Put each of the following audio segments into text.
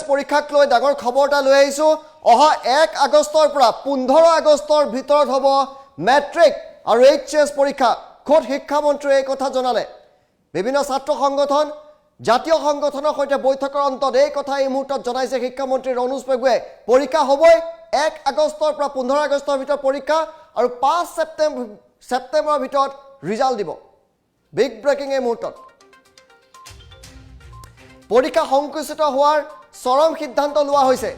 পৰীক্ষাক লৈ ডাঙৰ খবৰ এটা লৈ আহিছো অহা 1 আগষ্টৰ পৰা 15 আগষ্টৰ ভিতৰত হ'ব মেট্ৰিক আৰু এইচএছ পৰীক্ষা খোদ শিক্ষামন্ত্ৰীয়ে এই কথা জনালে বিভিন্ন ছাত্ৰ সংগঠন জাতীয় সংগঠনৰ সৈতে বৈঠকৰ অন্তত এই কথা এই মুহূৰ্তত জনাইছে শিক্ষামন্ত্ৰী ৰনোজ পেগুৱে পৰীক্ষা হ'বই 1 আগষ্টৰ পৰা 15 আগষ্টৰ ভিতৰত পৰীক্ষা আৰু 5 ছেপ্টেম্বৰৰ ভিতৰত ৰিজাল্ট দিব বিগ ব্ৰেকিং এই মুহূৰ্তত পৰীক্ষা সংকুচিত হোৱাৰ চৰম সিদ্ধান্ত লোৱা হৈছে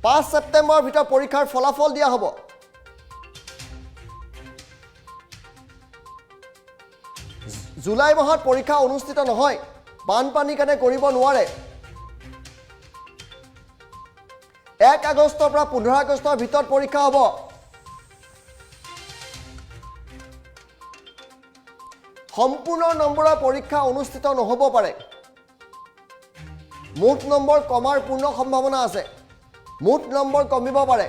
5 ছেপ্টেম্বৰৰ ভিতৰত পৰীক্ষাৰ ফলাফল দিয়া হ'ব জুলাই মাহত পৰীক্ষা অনুষ্ঠিত নহয় বানপানীৰ কাৰণে কৰিব নোৱাৰে 1 আগষ্টৰ পৰা 15 আগষ্টৰ ভিতৰত পৰীক্ষা হ'ব সম্পূৰ্ণ নম্বৰৰ পৰীক্ষা অনুষ্ঠিত নহ'ব পাৰে মুঠ নম্বৰ কমাৰ পূৰ্ণ সম্ভাৱনা আছে মুঠ নম্বৰ কমিব পাৰে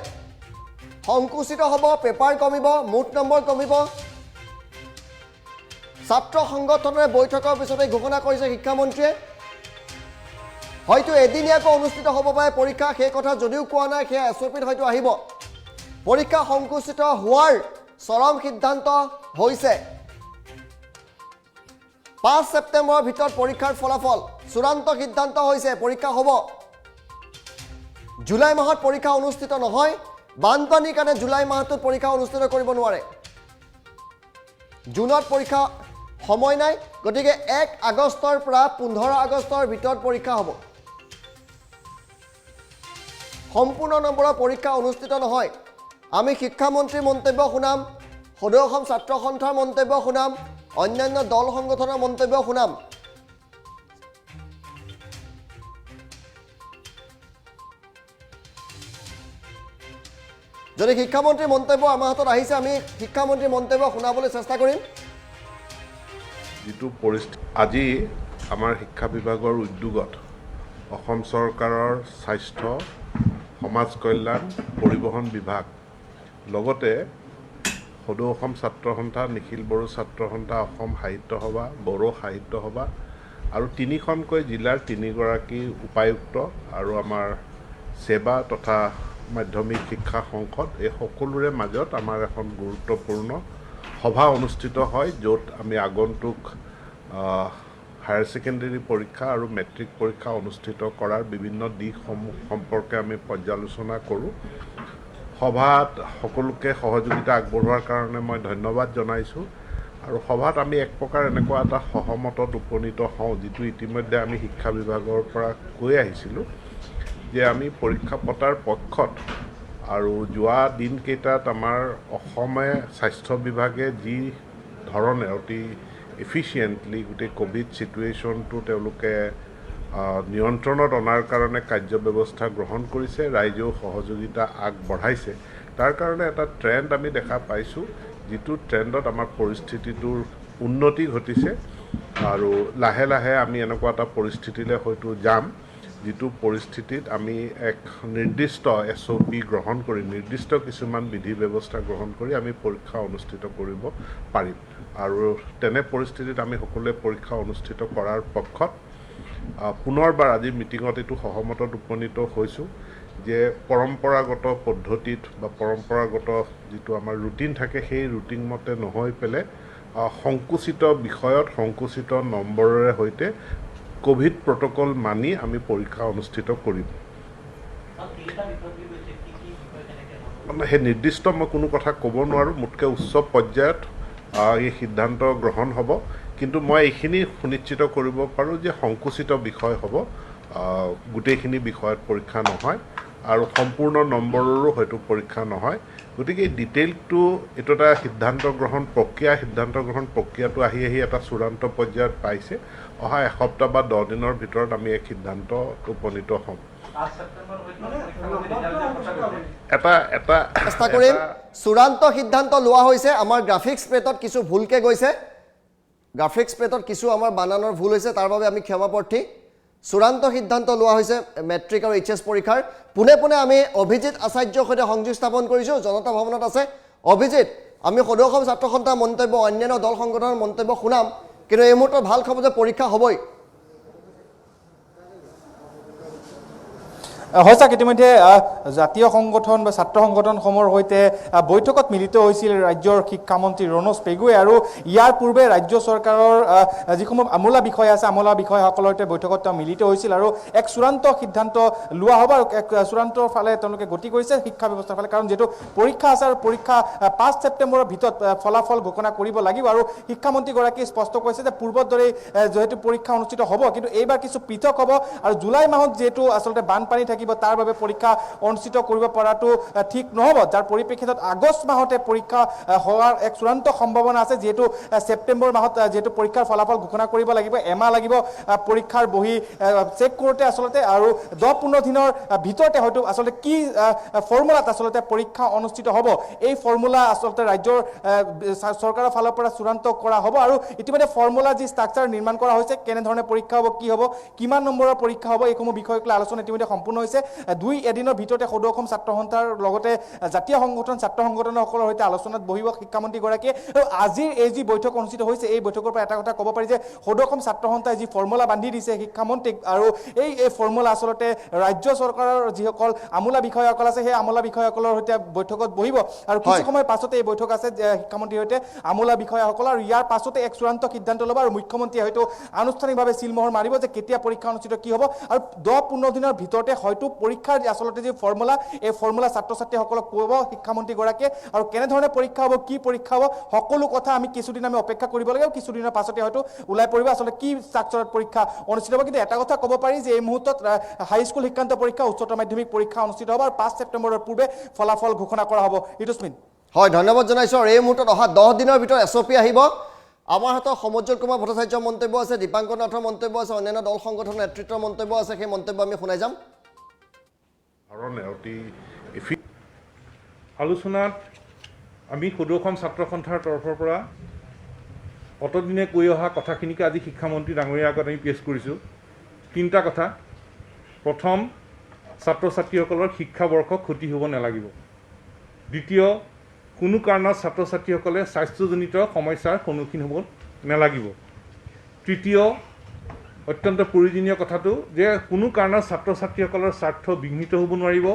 সংকুচিত হ'ব পেপাৰ কমিব মুঠ নম্বৰ কমিব ছাত্ৰ সংগঠনৰ বৈঠকৰ পিছতে ঘোষণা কৰিছে শিক্ষামন্ত্ৰীয়ে হয়তো এদিনীয়াকৈ অনুষ্ঠিত হ'ব পাৰে পৰীক্ষা সেই কথা যদিও কোৱা নাই সেই এছঅপিত হয়তো আহিব পৰীক্ষা সংকুচিত হোৱাৰ চৰম সিদ্ধান্ত হৈছে 5 ছেপ্টেম্বৰৰ ভিতৰত পৰীক্ষাৰ ফলাফল চূড়ান্ত সিদ্ধান্ত হৈছে পৰীক্ষা হ'ব জুলাই মাহত পৰীক্ষা অনুষ্ঠিত নহয় বানপানীৰ কাৰণে জুলাই মাহটোত পৰীক্ষা অনুষ্ঠিত কৰিব নোৱাৰে জুনত পৰীক্ষা সময় নাই গতিকে 1 আগষ্টৰ পৰা 15 আগষ্টৰ ভিতৰত পৰীক্ষা হ'ব সম্পূৰ্ণ নম্বৰৰ পৰীক্ষা অনুষ্ঠিত নহয় আমি শিক্ষামন্ত্ৰীৰ মন্তব্য শুনাম সদৌ অসম ছাত্ৰ সন্থাৰ মন্তব্য শুনাম অন্যান্য দল সংগঠনৰ মন্তব্য শুনাম যদি শিক্ষামন্ত্ৰীৰ মন্তব্য আমাৰ হাতত আহিছে আমি শিক্ষামন্ত্ৰীৰ মন্তব্য শুনাবলৈ চেষ্টা কৰিম যেটো পৰিস্থিতি আজি আমাৰ শিক্ষা বিভাগৰ উদ্যোগত অসম চৰকাৰৰ স্বাস্থ্য সমাজ কল্যাণ পৰিবহণ বিভাগ লগতে সদৌ অসম ছাত্ৰ সন্থা নিখিল বড়ো ছাত্ৰ সন্থা অসম সাহিত্য সভা বড়ো সাহিত্য সভা আৰু তিনিখনকৈ জিলাৰ তিনিগৰাকী উপায়ুক্ত আৰু আমাৰ সেৱা তথা মাধ্যমিক শিক্ষা সংসদ এই সকলোৰে মাজত আমাৰ এখন গুৰুত্বপূৰ্ণ সভা অনুষ্ঠিত হয় য'ত আমি আগন্তুক হায়াৰ ছেকেণ্ডেৰী পৰীক্ষা আৰু মেট্ৰিক পৰীক্ষা অনুষ্ঠিত কৰাৰ বিভিন্ন দিশসমূহ সম্পৰ্কে আমি পৰ্যালোচনা কৰোঁ সভাত সকলোকে সহযোগিতা আগবঢ়োৱাৰ কাৰণে মই ধন্যবাদ জনাইছোঁ আৰু সভাত আমি এক প্ৰকাৰ এনেকুৱা এটা সহমতত উপনীত হওঁ যিটো ইতিমধ্যে আমি শিক্ষা বিভাগৰ পৰা কৈ আহিছিলোঁ যে আমি পৰীক্ষা পতাৰ পক্ষত আৰু যোৱা দিনকেইটাত আমাৰ অসমে স্বাস্থ্য বিভাগে যি ধৰণে অতি এফিচিয়েণ্টলি গোটেই কোভিড চিটুৱেশ্যনটো তেওঁলোকে নিয়ন্ত্ৰণত অনাৰ কাৰণে কাৰ্যব্যৱস্থা গ্ৰহণ কৰিছে ৰাইজেও সহযোগিতা আগবঢ়াইছে তাৰ কাৰণে এটা ট্ৰেণ্ড আমি দেখা পাইছোঁ যিটো ট্ৰেণ্ডত আমাৰ পৰিস্থিতিটোৰ উন্নতি ঘটিছে আৰু লাহে লাহে আমি এনেকুৱা এটা পৰিস্থিতিলৈ হয়তো যাম যিটো পৰিস্থিতিত আমি এক নিৰ্দিষ্ট এছঅপি গ্ৰহণ কৰি নিৰ্দিষ্ট কিছুমান বিধি ব্যৱস্থা গ্ৰহণ কৰি আমি পৰীক্ষা অনুষ্ঠিত কৰিব পাৰিম আৰু তেনে পৰিস্থিতিত আমি সকলোৱে পৰীক্ষা অনুষ্ঠিত কৰাৰ পক্ষত পুনৰবাৰ আজি মিটিঙত এইটো সহমতত উপনীত হৈছোঁ যে পৰম্পৰাগত পদ্ধতিত বা পৰম্পৰাগত যিটো আমাৰ ৰুটিন থাকে সেই ৰুটিন মতে নহৈ পেলাই সংকুচিত বিষয়ত সংকুচিত নম্বৰেৰে সৈতে কোভিড প্ৰট'কল মানি আমি পৰীক্ষা অনুষ্ঠিত কৰিম সেই নিৰ্দিষ্ট মই কোনো কথা ক'ব নোৱাৰোঁ মোতকৈ উচ্চ পৰ্যায়ত এই সিদ্ধান্ত গ্ৰহণ হ'ব কিন্তু মই এইখিনি সুনিশ্চিত কৰিব পাৰোঁ যে সংকুচিত বিষয় হ'ব গোটেইখিনি বিষয়ত পৰীক্ষা নহয় আৰু সম্পূৰ্ণ নম্বৰৰো হয়তো পৰীক্ষা নহয় গতিকে এই ডিটেইলটো এইটো এটা সিদ্ধান্ত গ্ৰহণ প্ৰক্ৰিয়াটো আহি এটা চূড়ান্ত পৰ্যায়ত পাইছে অহা এসপ্তাহ বা 10 দিনৰ ভিতৰত আমি এক সিদ্ধান্তত উপনীত হ'ম এটা চেষ্টা কৰিম চূড়ান্ত সিদ্ধান্ত লোৱা হৈছে আমাৰ গ্ৰাফিক্স প্লেটত কিছু ভুলকে গৈছে গ্ৰাফিক্স প্লেটত কিছু আমাৰ বানানৰ ভুল হৈছে তাৰ বাবে আমি ক্ষমাপ্ৰাৰ্থী চূড়ান্ত সিদ্ধান্ত লোৱা হৈছে মেট্ৰিক আৰু এইচএছ পৰীক্ষাৰ পুনে পুনে আমি অভিজিত আচাৰ্যৰ সৈতে সংযোগ স্থাপন কৰিছোঁ জনতা ভৱনত আছে অভিজিত আমি সদৌ অসম ছাত্ৰ সন্থাৰ মন্তব্য অন্যান্য দল সংগঠনৰ মন্তব্য শুনাম কিন্তু এই মুহূৰ্তত ভাল খবৰ যে পৰীক্ষা হ'বই সঁচাক ইতিমধ্যে জাতীয় সংগঠন বা ছাত্ৰ সংগঠনসমূহৰ সৈতে বৈঠকত মিলিত হৈছিল ৰাজ্যৰ শিক্ষামন্ত্ৰী ৰণোজ পেগুৱে আৰু ইয়াৰ পূৰ্বে ৰাজ্য চৰকাৰৰ যিসমূহ আমোলা বিষয় আছে আমোলা বিষয়াসকলৰ সৈতে বৈঠকত তেওঁ মিলিত হৈছিল আৰু এক চূড়ান্ত সিদ্ধান্ত লোৱা হ'ব আৰু এক চূড়ান্তৰ ফালে তেওঁলোকে গতি কৰিছে শিক্ষা ব্যৱস্থাৰ ফালে কাৰণ যেহেতু পৰীক্ষা আছে আৰু পৰীক্ষা 5 ছেপ্টেম্বৰৰ ভিতৰত ফলাফল ঘোষণা কৰিব লাগিব আৰু শিক্ষামন্ত্ৰীগৰাকীয়ে স্পষ্ট কৈছে যে পূৰ্বৰ দৰে যেহেতু পৰীক্ষা অনুষ্ঠিত হ'ব কিন্তু এইবাৰ কিছু পৃথক হ'ব আৰু জুলাই মাহত যেহেতু আচলতে বানপানী থাকিব তাৰ বাবে পৰীক্ষা অনুষ্ঠিত কৰিব পৰাটো ঠিক নহ'ব যাৰ পৰিপ্ৰেক্ষিতত আগষ্ট মাহতে পৰীক্ষা হোৱাৰ এক চূড়ান্ত সম্ভাৱনা আছে যেহেতু ছেপ্টেম্বৰ মাহত যেহেতু পৰীক্ষাৰ ফলাফল ঘোষণা কৰিব লাগিব এমাহ লাগিব পৰীক্ষাৰ বহি চেক কৰোঁতে আচলতে আৰু 10-15 দিনৰ ভিতৰতে হয়তো আচলতে কি ফৰ্মুলাত আচলতে পৰীক্ষা অনুষ্ঠিত হ'ব এই ফৰ্মুলা আচলতে ৰাজ্যৰ চৰকাৰৰ ফালৰ পৰা চূড়ান্ত কৰা হ'ব আৰু ইতিমধ্যে ফৰ্মুলা যি ষ্ট্ৰাকচাৰ নিৰ্মাণ কৰা হৈছে কেনেধৰণে পৰীক্ষা হ'ব কি হ'ব কিমান নম্বৰৰ পৰীক্ষা হ'ব এইসমূহ বিষয়ক লৈ আলোচনা ইতিমধ্যে সম্পূৰ্ণ হৈছে 2 এদিনৰ ভিতৰতে সদৌ অসম ছাত্ৰ সন্থাৰ লগতে জাতীয় সংগঠন ছাত্ৰ সংগঠনসকলৰ সৈতে আলোচনাত বহিব শিক্ষামন্ত্ৰীগৰাকীয়ে আৰু আজিৰ এই যি বৈঠক অনুষ্ঠিত হৈছে এই বৈঠকৰ পৰা এটা কথা ক'ব পাৰি যে সদৌ অসম ছাত্ৰ সন্থাই যি ফৰ্মুলা বান্ধি দিছে শিক্ষামন্ত্ৰীক আৰু এই ফৰ্মুলা আচলতে ৰাজ্য চৰকাৰৰ যিসকল আমোলা বিষয়াসকল আছে সেই আমোলা বিষয়াসকলৰ সৈতে বৈঠকত বহিব আৰু কিছু সময় পাছতে এই বৈঠক আছে শিক্ষামন্ত্ৰীৰ সৈতে আমোলা বিষয়াসকল আৰু ইয়াৰ পাছতে এক চূড়ান্ত সিদ্ধান্ত ল'ব আৰু মুখ্যমন্ত্ৰীয়ে হয়তো আনুষ্ঠানিকভাৱে চিলমোহৰ মাৰিব যে কেতিয়া পৰীক্ষা অনুষ্ঠিত কি হ'ব আৰু 10-15 দিনৰ ভিতৰতে হয়তো পৰীক্ষাৰ আচলতে যি ফৰ্মুলা এই ফৰ্মুলা ছাত্ৰ ছাত্ৰীসকলক ক'ব শিক্ষামন্ত্ৰীগৰাকীয়ে আৰু কেনেধৰণে পৰীক্ষা হ'ব কি পৰীক্ষা হ'ব সকলো কথা আমি কিছুদিন অপেক্ষা কৰিব লাগিব কিছুদিনৰ পাছতে হয়তো ওলাই পৰিব আচলতে কি ষ্ট্ৰাকচাৰত পৰীক্ষা অনুষ্ঠিত হ'ব কিন্তু এটা কথা ক'ব পাৰি যে এই মুহূৰ্তত হাইস্কুল শিক্ষান্ত পৰীক্ষা উচ্চতৰ মাধ্যমিক পৰীক্ষা অনুষ্ঠিত হ'ব আৰু 5 ছেপ্টেম্বৰৰ পূৰ্বে ফলাফল ঘোষণা কৰা হ'ব ইটোস্মিন হয় ধন্যবাদ জনাইছোঁ আৰু এই মুহূৰ্তত অহা 10 দিনৰ ভিতৰত এছঅপি আহিব আমাৰ হাতত সমজ্জল কুমাৰ ভট্টাচাৰ্যৰ মন্তব্য আছে দীপাংকৰ নাথৰ মন্তব্য আছে অন্যান্য দল সংগঠনৰ নেতৃত্বৰ মন্তব্য আছে সেই মন্তব্য আমি শুনাই যাম আলোচনাত আমি সদৌ অসম ছাত্ৰ সন্থাৰ তৰফৰ পৰা অতদিনে কৈ অহা কথাখিনিকে আজি শিক্ষামন্ত্ৰী ডাঙৰীয়াৰ আগত আমি পেছ কৰিছোঁ 3টা কথা প্ৰথম ছাত্ৰ ছাত্ৰীসকলৰ শিক্ষাবৰ্ষ ক্ষতি হ'ব নালাগিব দ্বিতীয় কোনো কাৰণত ছাত্ৰ ছাত্ৰীসকলে স্বাস্থ্যজনিত সমস্যাৰ সন্মুখীন হ'ব নালাগিব তৃতীয় অত্যন্ত প্ৰয়োজনীয় কথাটো যে কোনো কাৰণত ছাত্ৰ ছাত্ৰীসকলৰ স্বাৰ্থ বিঘ্নিত হ'ব নোৱাৰিব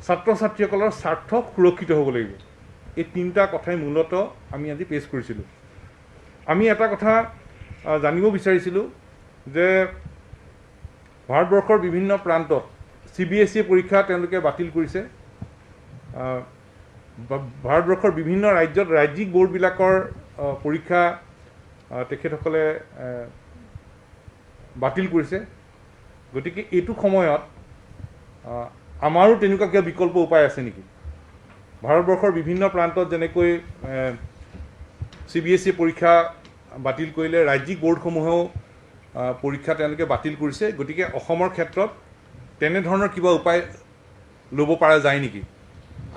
ছাত্ৰ ছাত্ৰীসকলৰ স্বাৰ্থ সুৰক্ষিত হ'ব লাগিব এই 3টা কথাই মূলতঃ আমি আজি পেছ কৰিছিলোঁ আমি এটা কথা জানিব বিচাৰিছিলোঁ যে ভাৰতবৰ্ষৰ বিভিন্ন প্ৰান্তত CBSE পৰীক্ষা তেওঁলোকে বাতিল কৰিছে ভাৰতবৰ্ষৰ বিভিন্ন ৰাজ্যত ৰাজ্যিক বোৰ্ডবিলাকৰ পৰীক্ষা তেখেতসকলে বাতিল কৰিছে গতিকে এইটো সময়ত আমাৰো তেনেকুৱা কিবা বিকল্প উপায় আছে নেকি ভাৰতবৰ্ষৰ বিভিন্ন প্ৰান্তত যেনেকৈ CBSE পৰীক্ষা বাতিল কৰিলে ৰাজ্যিক বোৰ্ডসমূহেও পৰীক্ষা তেওঁলোকে বাতিল কৰিছে গতিকে অসমৰ ক্ষেত্ৰত তেনেধৰণৰ কিবা উপায় ল'ব পৰা যায় নেকি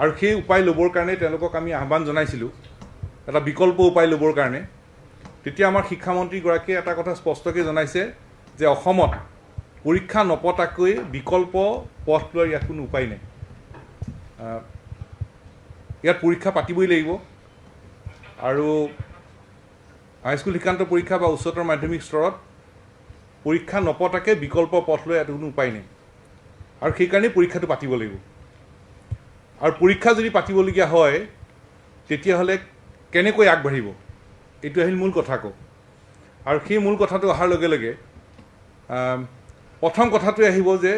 আৰু সেই উপায় ল'বৰ কাৰণে তেওঁলোকক আমি আহ্বান জনাইছিলোঁ এটা বিকল্প উপায় ল'বৰ কাৰণে তেতিয়া আমাৰ শিক্ষামন্ত্ৰীগৰাকীয়ে এটা কথা স্পষ্টকৈ জনাইছে যে অসমত পৰীক্ষা নপতাকৈ বিকল্প পথ লোৱাৰ ইয়াত কোনো উপায় নাই ইয়াত পৰীক্ষা পাতিবই লাগিব আৰু হাইস্কুল শিক্ষান্ত পৰীক্ষা বা উচ্চতৰ মাধ্যমিক স্তৰত পৰীক্ষা নপতাকৈ বিকল্প পথ লৈ ইয়াত কোনো উপায় নাই আৰু সেইকাৰণে পৰীক্ষাটো পাতিব লাগিব আৰু পৰীক্ষা যদি পাতিবলগীয়া হয় তেতিয়াহ'লে কেনেকৈ আগবাঢ়িব এইটো আহিল মূল কথা কওঁ আৰু সেই মূল কথাটো অহাৰ লগে লগে প্ৰথম কথাটোৱে আহিব যে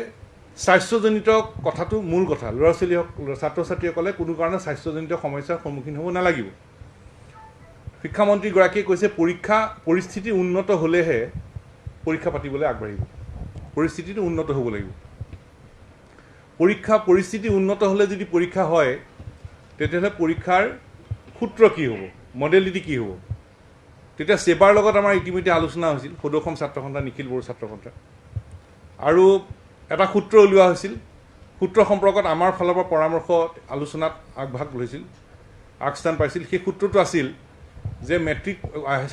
স্বাস্থ্যজনিত কথাটো মূল কথা ল'ৰা ছোৱালী ছাত্ৰ ছাত্ৰীসকলে কোনো কাৰণে স্বাস্থ্যজনিত সমস্যাৰ সন্মুখীন হ'ব নালাগিব শিক্ষামন্ত্ৰীগৰাকীয়ে কৈছে পৰীক্ষা পৰিস্থিতি উন্নত হ'লেহে পৰীক্ষা পাতিবলৈ আগবাঢ়িব পৰিস্থিতিটো উন্নত হ'ব লাগিব পৰীক্ষা পৰিস্থিতি উন্নত হ'লে যদি পৰীক্ষা হয় তেতিয়াহ'লে পৰীক্ষাৰ সূত্ৰ কি হ'ব মডেলিটি কি হ'ব তেতিয়া সেবাৰ লগত আমাৰ ইতিমধ্যে আলোচনা হৈছিল সদৌ অসম ছাত্ৰ সন্থা নিখিল বড়ো ছাত্ৰ সন্থা আৰু এটা সূত্ৰ উলিওৱা হৈছিল সূত্ৰ সম্পৰ্কত আমাৰ ফালৰ পৰা পৰামৰ্শ আলোচনাত আগভাগ লৈছিল আগস্থান পাইছিল সেই সূত্ৰটো আছিল যে মেট্ৰিক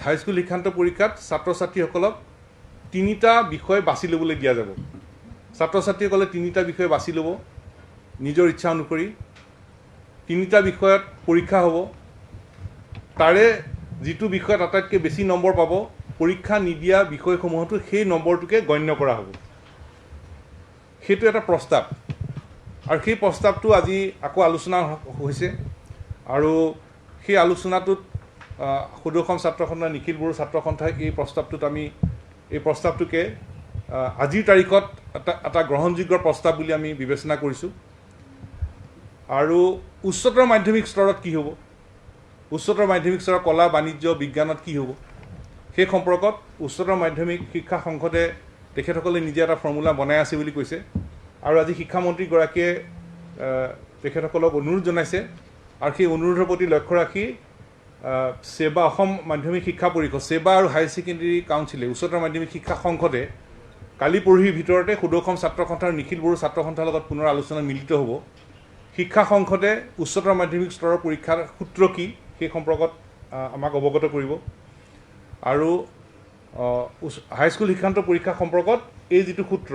হাইস্কুল শিক্ষান্ত পৰীক্ষাত ছাত্ৰ ছাত্ৰীসকলক 3টা বিষয় বাছি ল'বলৈ দিয়া যাব ছাত্ৰ ছাত্ৰীসকলে 3টা বিষয় বাছি ল'ব নিজৰ ইচ্ছা অনুসৰি 3টা বিষয়ত পৰীক্ষা হ'ব তাৰে যিটো বিষয়ত আটাইতকৈ বেছি নম্বৰ পাব পৰীক্ষা নিদিয়া বিষয়সমূহতো সেই নম্বৰটোকে গণ্য কৰা হ'ব সেইটো এটা প্ৰস্তাৱ আৰু সেই প্ৰস্তাৱটো আজি আকৌ আলোচনা হৈছে আৰু সেই আলোচনাটোত সদৌ অসম ছাত্ৰ সন্থা নিখিল বড়ো ছাত্ৰ সন্থাই এই প্ৰস্তাৱটোকে আজিৰ তাৰিখত এটা গ্ৰহণযোগ্য প্ৰস্তাৱ বুলি আমি বিবেচনা কৰিছোঁ। আৰু উচ্চতৰ মাধ্যমিক স্তৰত কি হ'ব, উচ্চতৰ মাধ্যমিক স্তৰৰ কলা বাণিজ্য বিজ্ঞানত কি হ'ব, সেই সম্পৰ্কত উচ্চতৰ মাধ্যমিক শিক্ষা সংসদে তেখেতসকলে নিজে এটা ফৰ্মুলা বনাই আছে বুলি কৈছে। আৰু আজি শিক্ষামন্ত্ৰীগৰাকীয়ে তেখেতসকলক অনুৰোধ জনাইছে আৰু সেই অনুৰোধৰ প্ৰতি লক্ষ্য ৰাখি সেবা অসম মাধ্যমিক শিক্ষা পৰিষদ সেবা আৰু হায়াৰ ছেকেণ্ডেৰী কাউন্সিলে উচ্চতৰ মাধ্যমিক শিক্ষা সংসদে কালি পৰহিৰ ভিতৰতে সদৌ অসম ছাত্ৰ সন্থা আৰু নিখিল বড়ো ছাত্ৰ সন্থাৰ লগত পুনৰ আলোচনাত মিলিত হ'ব। শিক্ষা সংসদে উচ্চতৰ মাধ্যমিক স্তৰৰ পৰীক্ষাৰ সূত্ৰ কি সেই সম্পৰ্কত আমাক অৱগত কৰিব আৰু হাইস্কুল শিক্ষান্ত পৰীক্ষা সম্পৰ্কত এই যিটো সূত্ৰ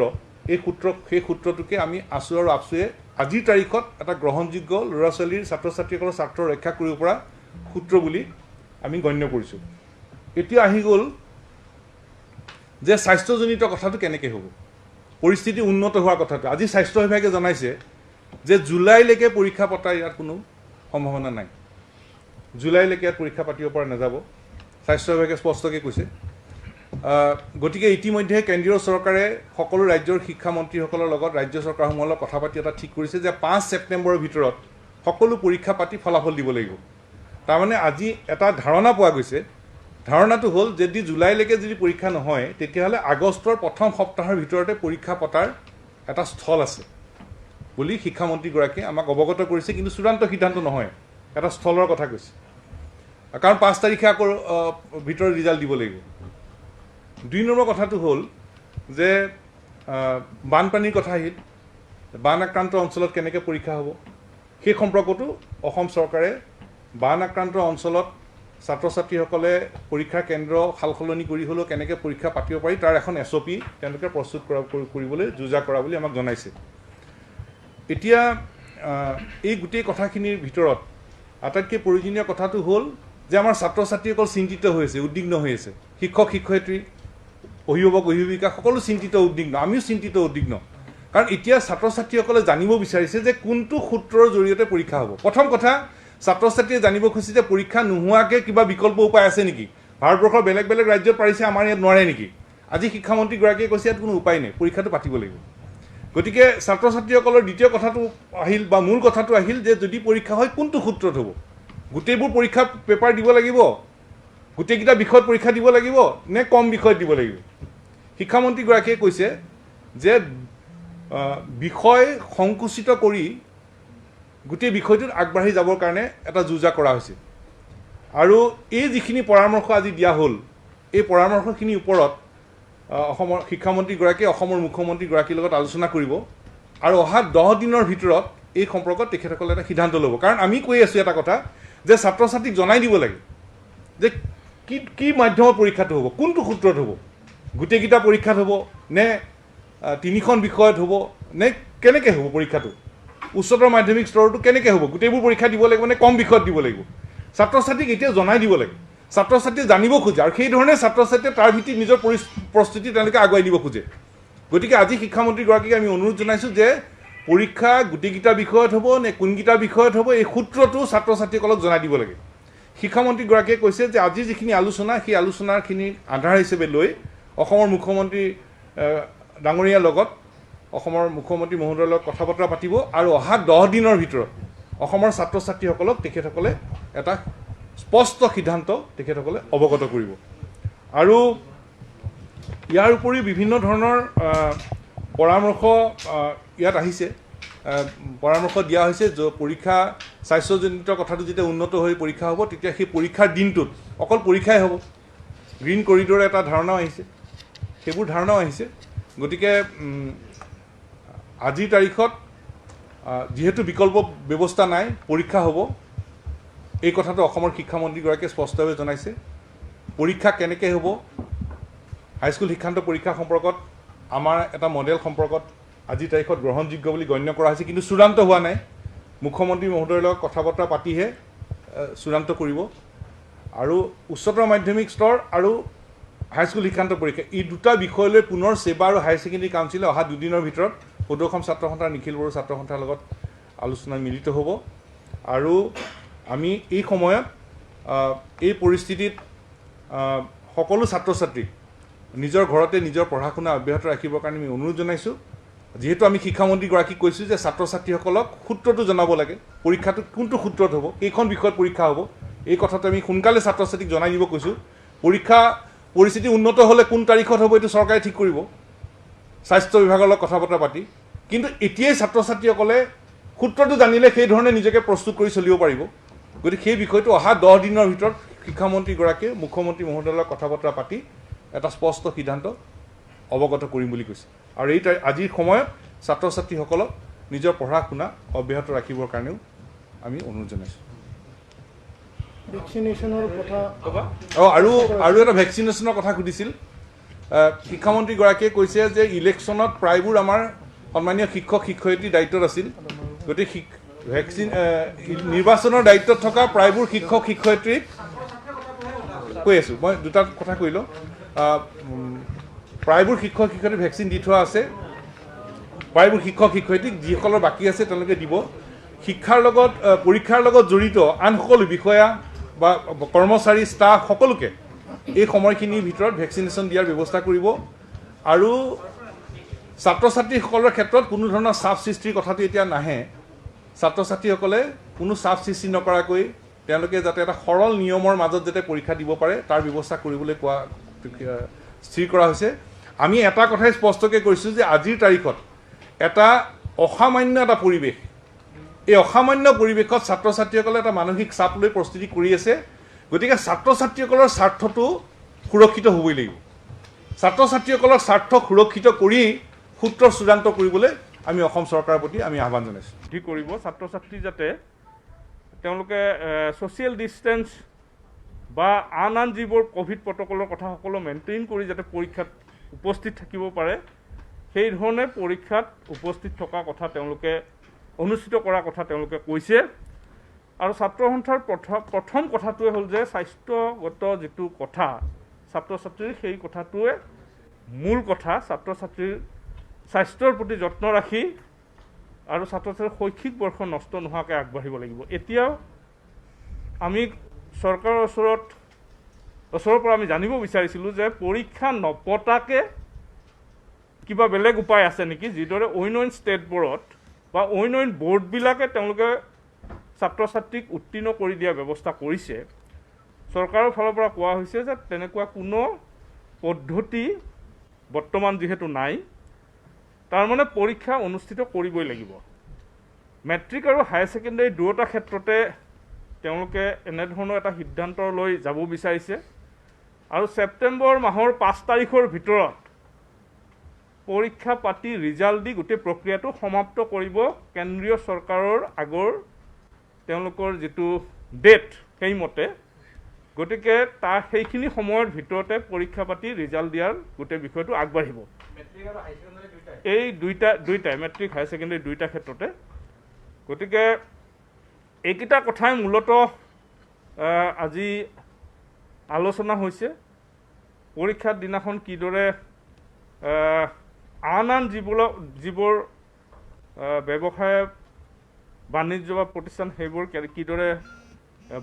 সেই সূত্ৰটোকে আমি আছু আৰু আপছুৱে আজিৰ তাৰিখত এটা গ্ৰহণযোগ্য ল'ৰা ছোৱালীৰ ছাত্ৰ ছাত্ৰীসকলৰ স্বাৰ্থ ৰক্ষা কৰিব পৰা সূত্ৰ বুলি আমি গণ্য কৰিছোঁ। এতিয়া আহি গ'ল যে স্বাস্থ্যজনিত কথাটো কেনেকৈ হ'ব, পৰিস্থিতি উন্নত হোৱাৰ কথাটো। আজি স্বাস্থ্য বিভাগে জনাইছে যে জুলাইলৈকে পৰীক্ষা পতাৰ ইয়াত কোনো সম্ভাৱনা নাই, জুলাইলৈকে ইয়াত পৰীক্ষা পাতিব পৰা নাযাব, স্বাস্থ্য বিভাগে স্পষ্টকৈ কৈছে। গতিকে ইতিমধ্যে কেন্দ্ৰীয় চৰকাৰে সকলো ৰাজ্যৰ শিক্ষামন্ত্ৰীসকলৰ লগত ৰাজ্য চৰকাৰসমূহৰ লগত কথা পাতি এটা ঠিক কৰিছে যে 5 ছেপ্টেম্বৰৰ ভিতৰত সকলো পৰীক্ষা পাতি ফলাফল দিব লাগিব। তাৰমানে আজি এটা ধাৰণা পোৱা গৈছে, ধাৰণাটো হ'ল যদি জুলাইলৈকে যদি পৰীক্ষা নহয় তেতিয়াহ'লে আগষ্টৰ প্ৰথম সপ্তাহৰ ভিতৰতে পৰীক্ষা পতাৰ এটা স্থল আছে বুলি শিক্ষামন্ত্ৰীগৰাকীয়ে আমাক অৱগত কৰিছে। কিন্তু চূড়ান্ত সিদ্ধান্ত নহয়, এটা স্থলৰ কথা কৈছে, কাৰণ 5 তাৰিখে আকৌ ভিতৰত ৰিজাল্ট দিব লাগিব। 2 নম্বৰ কথাটো হ'ল যে বানপানীৰ কথা আহিল, বান আক্ৰান্ত অঞ্চলত কেনেকৈ পৰীক্ষা হ'ব সেই সম্পৰ্কতো অসম চৰকাৰে বান আক্ৰান্ত অঞ্চলত ছাত্ৰ ছাত্ৰীসকলে পৰীক্ষাৰ কেন্দ্ৰ সাল সলনি কৰি হ'লেও কেনেকৈ পৰীক্ষা পাতিব পাৰি তাৰ এখন SOP তেওঁলোকে প্ৰস্তুত কৰিবলৈ যোজা কৰা বুলি আমাক জনাইছে। এতিয়া এই গোটেই কথাখিনিৰ ভিতৰত আটাইতকৈ প্ৰয়োজনীয় কথাটো হ'ল যে আমাৰ ছাত্ৰ ছাত্ৰীসকল চিন্তিত হৈ আছে, উদ্বিগ্ন হৈ আছে, শিক্ষক শিক্ষয়িত্ৰী অভিভাৱক অভিভাৱিকা সকলো চিন্তিত উদ্বিগ্ন, আমিও চিন্তিত উদ্বিগ্ন। কাৰণ এতিয়া ছাত্ৰ ছাত্ৰীসকলে জানিব বিচাৰিছে যে কোনটো সূত্ৰৰ জৰিয়তে পৰীক্ষা হ'ব। প্ৰথম কথা, ছাত্ৰ ছাত্ৰীয়ে জানিব খুজিছে যে পৰীক্ষা নোহোৱাকৈ কিবা বিকল্প উপায় আছে নেকি, ভাৰতবৰ্ষৰ বেলেগ বেলেগ ৰাজ্যত পাৰিছে আমাৰ ইয়াত নোৱাৰে নেকি। আজি শিক্ষামন্ত্ৰীগৰাকীয়ে কৈছে ইয়াত কোনো উপায় নাই, পৰীক্ষাটো পাতিব লাগিব। গতিকে ছাত্ৰ ছাত্ৰীসকলৰ দ্বিতীয় কথাটো আহিল বা মূল কথাটো আহিল যে যদি পৰীক্ষা হয় কোনটো সূত্ৰত হ'ব, গোটেইবোৰ পৰীক্ষা পেপাৰ দিব লাগিব, গোটেইকেইটা বিষয়ত পৰীক্ষা দিব লাগিব নে কম বিষয়ত দিব লাগিব। শিক্ষামন্ত্ৰীগৰাকীয়ে কৈছে যে বিষয় সংকুচিত কৰি গোটেই বিষয়টোত আগবাঢ়ি যাবৰ কাৰণে এটা যোজা কৰা হৈছে। আৰু এই যিখিনি পৰামৰ্শ আজি দিয়া হ'ল এই পৰামৰ্শখিনিৰ ওপৰত অসমৰ শিক্ষামন্ত্ৰীগৰাকীয়ে অসমৰ মুখ্যমন্ত্ৰীগৰাকীৰ লগত আলোচনা কৰিব আৰু অহা 10 দিনৰ ভিতৰত এই সম্পৰ্কত তেখেতসকলে এটা সিদ্ধান্ত ল'ব। কাৰণ আমি কৈ আছোঁ এটা কথা যে ছাত্ৰ ছাত্ৰীক জনাই দিব লাগে যে কি মাধ্যমৰ পৰীক্ষাটো হ'ব, কোনটো সূত্ৰত হ'ব, গোটেইকেইটা পৰীক্ষাত হ'ব নে 3খন বিষয়ত হ'ব নে কেনেকৈ হ'ব পৰীক্ষাটো, উচ্চতৰ মাধ্যমিক স্তৰটো কেনেকৈ হ'ব, গোটেইবোৰ পৰীক্ষা দিব লাগিব নে কম বিষয়ত দিব লাগিব, ছাত্ৰ ছাত্ৰীক এতিয়া জনাই দিব লাগে। ছাত্ৰ ছাত্ৰীয়ে জানিব খোজে আৰু সেইধৰণে ছাত্ৰ ছাত্ৰীয়ে তাৰ ভিত্তিত নিজৰ প্ৰস্তুতি তেওঁলোকে আগুৱাই দিব খোজে। গতিকে আজি শিক্ষামন্ত্ৰীগৰাকীক আমি অনুৰোধ জনাইছোঁ যে পৰীক্ষা গোটেইকেইটা বিষয়ত হ'ব নে কোনকেইটা বিষয়ত হ'ব এই সূত্ৰটো ছাত্ৰ ছাত্ৰীসকলক জনাই দিব লাগে। শিক্ষামন্ত্ৰীগৰাকীয়ে কৈছে যে আজি যিখিনি আলোচনা সেই আলোচনাখিনি আধাৰ হিচাপে লৈ অসমৰ মুখ্যমন্ত্ৰী ডাঙৰীয়াৰ লগত অসমৰ মুখ্যমন্ত্ৰী মহোদয়ৰ লগত কথা বতৰা পাতিব আৰু অহা 10 দিনৰ ভিতৰত অসমৰ ছাত্ৰ ছাত্ৰীসকলক তেখেতসকলে এটা স্পষ্ট সিদ্ধান্ত তেখেতসকলে অৱগত কৰিব। আৰু ইয়াৰ উপৰিও বিভিন্ন ধৰণৰ পৰামৰ্শ ইয়াত আহিছে, পৰামৰ্শ দিয়া হৈছে যে পৰীক্ষা স্বাস্থ্যজনিত কথাটো যেতিয়া উন্নত হৈ পৰীক্ষা হ'ব তেতিয়া সেই পৰীক্ষাৰ দিনটোত অকল পৰীক্ষাই হ'ব, গ্ৰীণ কৰিডৰ এটা ধাৰণাও আহিছে, সেইবোৰ ধাৰণাও আহিছে। গতিকে আজিৰ তাৰিখত যিহেতু বিকল্প ব্যৱস্থা নাই, পৰীক্ষা হ'ব, এই কথাটো অসমৰ শিক্ষামন্ত্ৰীগৰাকীয়ে স্পষ্টভাৱে জনাইছে। পৰীক্ষা কেনেকৈ হ'ব, হাইস্কুল শিক্ষান্ত পৰীক্ষা সম্পৰ্কত আমাৰ এটা মডেল সম্পৰ্কত আজিৰ তাৰিখত গ্ৰহণযোগ্য বুলি গণ্য কৰা হৈছে, কিন্তু চূড়ান্ত হোৱা নাই। মুখ্যমন্ত্ৰী মহোদয়ৰ লগত কথা বতৰা পাতিহে চূড়ান্ত কৰিব। আৰু উচ্চতৰ মাধ্যমিক স্তৰ আৰু হাইস্কুল শিক্ষান্ত পৰীক্ষা এই দুটা বিষয়লৈ পুনৰ সেৱা আৰু হায়াৰ ছেকেণ্ডেৰী কাউন্সিলে অহা 2 দিনৰ ভিতৰত সদৌ অসম ছাত্ৰ সন্থাৰ নিখিল বড়ো ছাত্ৰ সন্থাৰ লগত আলোচনাত মিলিত হ'ব আৰু আমি এই সময়ত এই পৰিস্থিতিত সকলো ছাত্ৰ ছাত্ৰীক নিজৰ ঘৰতে নিজৰ পঢ়া শুনা অব্যাহত ৰাখিবৰ কাৰণে আমি অনুৰোধ জনাইছোঁ যেহেতু আমি শিক্ষামন্ত্ৰীগৰাকীক কৈছোঁ যে ছাত্ৰ ছাত্ৰীসকলক সূত্ৰটো জনাব লাগে পৰীক্ষাটো কোনটো সূত্ৰত হ'ব এইখন বিষয়ত পৰীক্ষা হ'ব এই কথাটো আমি সোনকালে ছাত্ৰ ছাত্ৰীক জনাই দিব কৈছোঁ পৰীক্ষা পৰিস্থিতি উন্নত হ'লে কোন তাৰিখত হ'ব এইটো চৰকাৰে ঠিক কৰিব স্বাস্থ্য বিভাগৰ লগত কথা বতৰা পাতি কিন্তু এতিয়াই ছাত্ৰ ছাত্ৰীসকলে সূত্ৰটো জানিলে সেই ধৰণে নিজকে প্ৰস্তুত কৰি চলিব পাৰিব গতিকে সেই বিষয়টো অহা 10 দিনৰ ভিতৰত শিক্ষামন্ত্ৰীগৰাকীয়ে মুখ্যমন্ত্ৰী মহোদয়ৰ লগত কথা বতৰা পাতি এটা স্পষ্ট সিদ্ধান্ত অৱগত কৰিম বুলি কৈছে আৰু এই আজিৰ সময়ত ছাত্ৰ ছাত্ৰীসকলক নিজৰ পঢ়া শুনা অব্যাহত ৰাখিবৰ কাৰণেও আমি অনুৰোধ জনাইছোঁ ভেকচিনেশ্যনৰ কথা আৰু এটা ভেকচিনেশ্যনৰ কথা সুধিছিল শিক্ষামন্ত্ৰীগৰাকীয়ে কৈছে যে ইলেকশ্যনত প্ৰায়বোৰ আমাৰ সন্মানীয় শিক্ষক শিক্ষয়িত্ৰীৰ দায়িত্বত আছিল গতিকে ভেকচিন নিৰ্বাচনৰ দায়িত্বত থকা প্ৰায়বোৰ শিক্ষক শিক্ষয়িত্ৰীক কৈ আছোঁ মই দুটা কথা কৈ লওঁ প্ৰায়বোৰ শিক্ষক শিক্ষয়িত্ৰীক ভেকচিন দি থোৱা আছে প্ৰায়বোৰ শিক্ষক শিক্ষয়িত্ৰীক যিসকলৰ বাকী আছে তেওঁলোকে দিব শিক্ষাৰ লগত পৰীক্ষাৰ লগত জড়িত আন সকলো বিষয়া বা কৰ্মচাৰী ষ্টাফ সকলোকে এই সময়খিনিৰ ভিতৰত ভেকচিনেশ্যন দিয়াৰ ব্যৱস্থা কৰিব আৰু ছাত্ৰ ছাত্ৰীসকলৰ ক্ষেত্ৰত কোনো ধৰণৰ চাপ সৃষ্টিৰ কথাটো এতিয়া নাহে ছাত্ৰ ছাত্ৰীসকলে কোনো চাপ সৃষ্টি নকৰাকৈ তেওঁলোকে যাতে এটা সৰল নিয়মৰ মাজত যাতে পৰীক্ষা দিব পাৰে তাৰ ব্যৱস্থা কৰিবলৈ কোৱা স্থিৰ কৰা হৈছে আমি এটা কথাই স্পষ্টকৈ কৈছোঁ যে আজিৰ তাৰিখত এটা অসামান্য এটা পৰিৱেশ এই অসামান্য পৰিৱেশত ছাত্ৰ ছাত্ৰীসকলে এটা মানসিক চাপ লৈ প্ৰস্তুতি কৰি আছে গতিকে ছাত্ৰ ছাত্ৰীসকলৰ স্বাৰ্থটো সুৰক্ষিত হ'বই লাগিব ছাত্ৰ ছাত্ৰীসকলৰ স্বাৰ্থ সুৰক্ষিত কৰি সূত্ৰ চূড়ান্ত কৰিবলৈ আমি অসম চৰকাৰৰ প্ৰতি আমি আহ্বান জনাইছোঁ কি কৰিব ছাত্ৰ ছাত্ৰী যাতে তেওঁলোকে ছ'চিয়েল ডিষ্টেঞ্চ বা আন যিবোৰ ক'ভিড প্ৰট'কলৰ কথা সকলো মেইনটেইন কৰি যাতে পৰীক্ষাত উপস্থিত থাকিব পাৰে সেই ধৰণে পৰীক্ষাত উপস্থিত থকা কথা তেওঁলোকে অনুষ্ঠিত কৰাৰ কথা তেওঁলোকে কৈছে আৰু ছাত্ৰ সন্থাৰ প্ৰথম কথাটোৱে হ'ল যে স্বাস্থ্যগত যিটো কথা ছাত্ৰ ছাত্ৰীৰ সেই কথাটোৱে মূল কথা ছাত্ৰ ছাত্ৰীৰ স্বাস্থ্যৰ প্ৰতি যত্ন ৰাখি আৰু ছাত্ৰ ছাত্ৰীৰ শৈক্ষিক বৰ্ষ নষ্ট নোহোৱাকৈ আগবাঢ়িব লাগিব এতিয়াও আমি চৰকাৰৰ ওচৰৰ পৰা আমি জানিব বিচাৰিছিলোঁ যে পৰীক্ষা নপতাকৈ কিবা বেলেগ উপায় আছে নেকি যিদৰে অইন ষ্টেটবোৰত বা অইন বৰ্ডবিলাকে তেওঁলোকে ছাত্ৰ ছাত্ৰীক উত্তীৰ্ণ কৰি দিয়াৰ ব্যৱস্থা কৰিছে চৰকাৰৰ ফালৰ পৰা কোৱা হৈছে যে তেনেকুৱা কোনো পদ্ধতি বৰ্তমান যিহেতু নাই তাৰমানে পৰীক্ষা অনুষ্ঠিত কৰিবই লাগিব মেট্ৰিক আৰু হায়াৰ ছেকেণ্ডেৰী দুয়োটা ক্ষেত্ৰতে তেওঁলোকে এনেধৰণৰ এটা সিদ্ধান্ত লৈ যাব বিচাৰিছে আৰু ছেপ্টেম্বৰ মাহৰ 5 তাৰিখৰ ভিতৰত পৰীক্ষা পাতি ৰিজাল্ট দি গোটেই প্ৰক্ৰিয়াটো সমাপ্ত কৰিব কেন্দ্ৰীয় চৰকাৰৰ আগৰ তেওঁলোকৰ যিটো ডেট সেইমতে গতিকে সেইখিনি সময়ৰ ভিতৰতে পৰীক্ষা পাতি ৰিজাল্ট দিয়াৰ গোটেই বিষয়টো আগবাঢ়িব এই দুইটাই মেট্ৰিক হায়াৰ ছেকেণ্ডেৰী দুইটা ক্ষেত্ৰতে গতিকে এইকেইটা কথাই মূলতঃ আজি আলোচনা হৈছে পৰীক্ষাৰ দিনাখন কিদৰে আন যিবোৰ ব্যৱসায় বাণিজ্য বা প্ৰতিষ্ঠান সেইবোৰ কিদৰে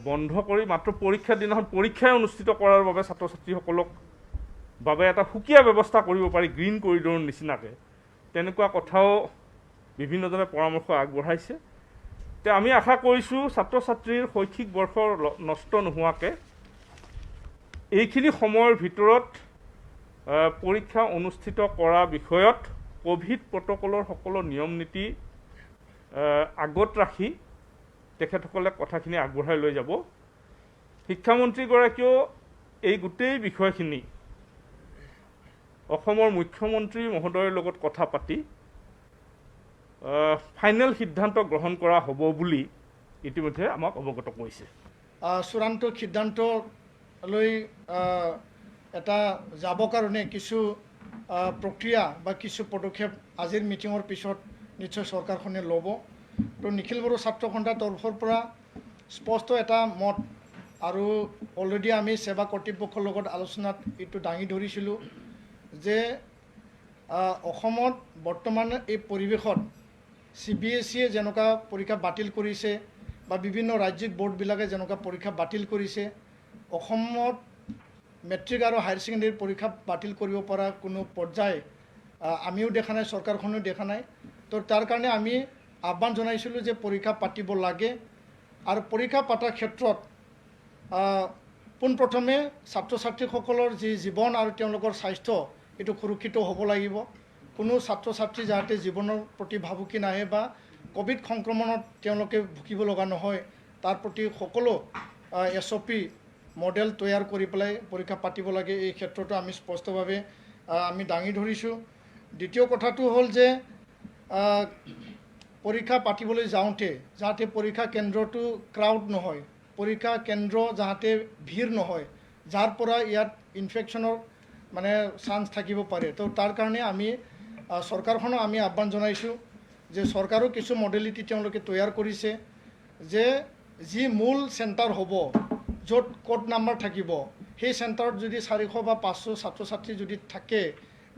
বন্ধ কৰি মাত্ৰ পৰীক্ষাৰ দিনাখন পৰীক্ষাই অনুষ্ঠিত কৰাৰ বাবে ছাত্ৰ ছাত্ৰীসকলক বাবে এটা সুকীয়া ব্যৱস্থা কৰিব পাৰি গ্ৰীণ কৰিডৰৰ নিচিনাকৈ তেনেকুৱা কথাও বিভিন্নজনে পৰামৰ্শ আগবঢ়াইছে তে আমি আশা কৰিছোঁ ছাত্ৰ ছাত্ৰীৰ শৈক্ষিক বৰ্ষ নষ্ট নোহোৱাকৈ এইখিনি সময়ৰ ভিতৰত পৰীক্ষা অনুষ্ঠিত কৰা বিষয়ত ক'ভিড প্ৰট'কলৰ সকলো নিয়ম নীতি আগত ৰাখি তেখেতসকলে কথাখিনি আগবঢ়াই লৈ যাব শিক্ষামন্ত্ৰীগৰাকীয়েও এই গোটেই বিষয়খিনি অসমৰ মুখ্যমন্ত্ৰী মহোদয়ৰ লগত কথা পাতি ফাইনেল সিদ্ধান্ত গ্ৰহণ কৰা হ'ব বুলি ইতিমধ্যে আমাক অৱগত কৰিছে চূড়ান্ত সিদ্ধান্ত লৈ এটা যাবৰ কাৰণে কিছু প্ৰক্ৰিয়া বা কিছু পদক্ষেপ আজিৰ মিটিঙৰ পিছত নিশ্চয় চৰকাৰখনে ল'ব তো নিখিল বড়ো ছাত্ৰ সন্থাৰ তৰফৰ পৰা স্পষ্ট এটা মত আৰু অলৰেডি আমি সেৱা কৰ্তৃপক্ষৰ লগত আলোচনাত এইটো দাঙি ধৰিছিলোঁ যে অসমত বৰ্তমান এই পৰিৱেশত CBSE যেনেকুৱা পৰীক্ষা বাতিল কৰিছে বা বিভিন্ন ৰাজ্যিক বোৰ্ডবিলাকে যেনেকুৱা পৰীক্ষা বাতিল কৰিছে, অসমত মেট্ৰিক আৰু হায়াৰ ছেকেণ্ডেৰী পৰীক্ষা বাতিল কৰিব পৰা কোনো পৰ্যায় আমিও দেখা নাই, চৰকাৰখনেও দেখা নাই। তো তাৰ কাৰণে আমি আহ্বান জনাইছিলোঁ যে পৰীক্ষা পাতিব লাগে আৰু পৰীক্ষা পতাৰ ক্ষেত্ৰত পোনপ্ৰথমে ছাত্ৰ ছাত্ৰীসকলৰ যি জীৱন আৰু তেওঁলোকৰ স্বাস্থ্য এইটো সুৰক্ষিত হ'ব লাগিব। কোনো ছাত্ৰ ছাত্ৰী যাতে জীৱনৰ প্ৰতি ভাবুকি নাহে বা কোভিড সংক্ৰমণত তেওঁলোকে ভুগিব লগা নহয়, তাৰ প্ৰতি সকলো SOP মডেল তৈয়াৰ কৰি পেলাই পৰীক্ষা পাতিব লাগে। এই ক্ষেত্ৰতো আমি স্পষ্টভাৱে আমি দাঙি ধৰিছোঁ। দ্বিতীয় কথাটো হ'ল যে পৰীক্ষা পাতিবলৈ যাওঁতে যাতে পৰীক্ষা কেন্দ্ৰটো ক্ৰাউড নহয়, পৰীক্ষা কেন্দ্ৰ যাতে ভিৰ নহয়, যাৰ পৰা ইয়াত ইনফেকশ্যনৰ মানে চান্স থাকিব পাৰে। তো তাৰ কাৰণে আমি চৰকাৰখনক আমি আহ্বান জনাইছোঁ যে চৰকাৰো কিছু মডেলিটি তেওঁলোকে তৈয়াৰ কৰিছে যে যি মূল চেণ্টাৰ হ'ব, য'ত কোড নাম্বাৰ থাকিব, সেই চেণ্টাৰত যদি 400 বা 500 ছাত্ৰ ছাত্ৰী যদি থাকে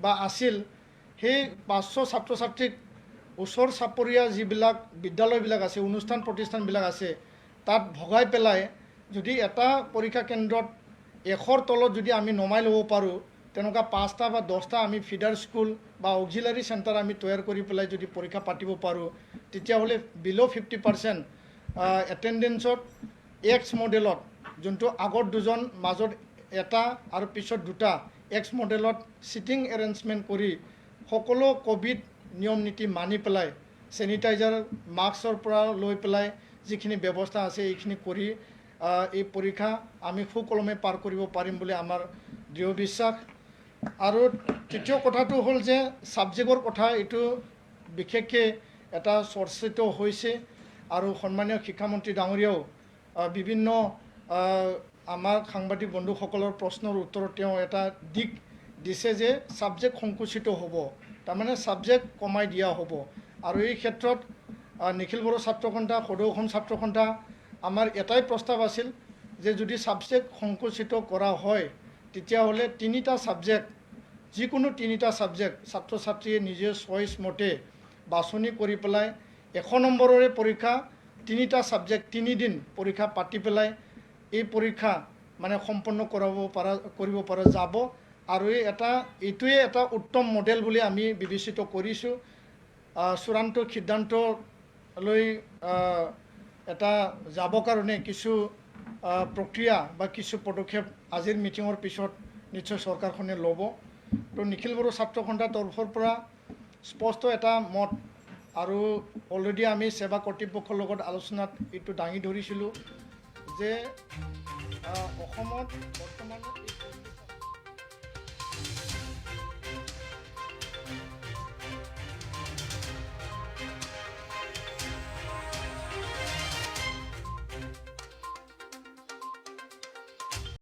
বা আছিল, সেই 500 ছাত্ৰ ছাত্ৰীক ওচৰ চাপৰীয়া যিবিলাক বিদ্যালয়বিলাক আছে, অনুষ্ঠান প্ৰতিষ্ঠানবিলাক আছে, তাত ভগাই পেলাই যদি এটা পৰীক্ষা কেন্দ্ৰত 100ৰ তলত যদি আমি নমাই ল'ব পাৰোঁ, তেনেকুৱা 5টা বা 10টা আমি ফিডাৰ স্কুল বা অক্সিলাৰী চেণ্টাৰ আমি তৈয়াৰ কৰি পেলাই যদি পৰীক্ষা পাতিব পাৰোঁ, তেতিয়াহ'লে বিল' 50% এটেণ্ডেঞ্চত X মডেলত, যোনটো আগত 2জন মাজত এটা আৰু পিছত 2টা X মডেলত ছিটিং এৰেঞ্জমেণ্ট কৰি সকলো কোভিড নিয়ম নীতি মানি পেলাই চেনিটাইজাৰ মাস্কৰ পৰা লৈ পেলাই যিখিনি ব্যৱস্থা আছে এইখিনি কৰি এই পৰীক্ষা আমি সুকলমে পাৰ কৰিব পাৰিম বুলি আমাৰ দৃঢ় বিশ্বাস। আৰু তৃতীয় কথাটো হ'ল যে ছাবজেক্টৰ কথা, এইটো বিশেষকৈ এটা চৰ্চিত হৈছে আৰু সন্মানীয় শিক্ষামন্ত্ৰী ডাঙৰীয়াও বিভিন্ন আমাৰ সাংবাদিক বন্ধুসকলৰ প্ৰশ্নৰ উত্তৰত তেওঁ এটা দিশ দিছে যে ছাবজেক্ট সংকুচিত হ'ব, তাৰমানে ছাবজেক্ট কমাই দিয়া হ'ব। আৰু এই ক্ষেত্ৰত নিখিল বড়ো ছাত্ৰ সন্থা, সদৌ অসম ছাত্ৰ সন্থা আমাৰ এটাই প্ৰস্তাৱ আছিল যে যদি ছাবজেক্ট সংকুচিত কৰা হয়, তেতিয়াহ'লে 3টা ছাবজেক্ট, যিকোনো 3টা ছাবজেক্ট ছাত্ৰ ছাত্ৰীয়ে নিজে চইচ মতে বাছনি কৰি পেলাই 100 নম্বৰৰে পৰীক্ষা, 3টা ছাবজেক্ট 3 দিন পৰীক্ষা পাতি পেলাই এই পৰীক্ষা মানে সম্পন্ন কৰিব পৰা যাব। আৰু এইটোৱে এটা উত্তম মডেল বুলি আমি বিবেচিত কৰিছোঁ। চূড়ান্ত সিদ্ধান্ত লৈ এটা যাবৰ কাৰণে কিছু প্ৰক্ৰিয়া বা কিছু পদক্ষেপ আজিৰ মিটিঙৰ পিছত নিশ্চয় চৰকাৰখনে ল'ব। তো নিখিল বড়ো ছাত্ৰ সন্থাৰ তৰফৰ পৰা স্পষ্ট এটা মত, আৰু অলৰেডি আমি সেৱা কৰ্তৃপক্ষৰ লগত আলোচনাত এইটো দাঙি ধৰিছিলোঁ যে অসমত বৰ্তমান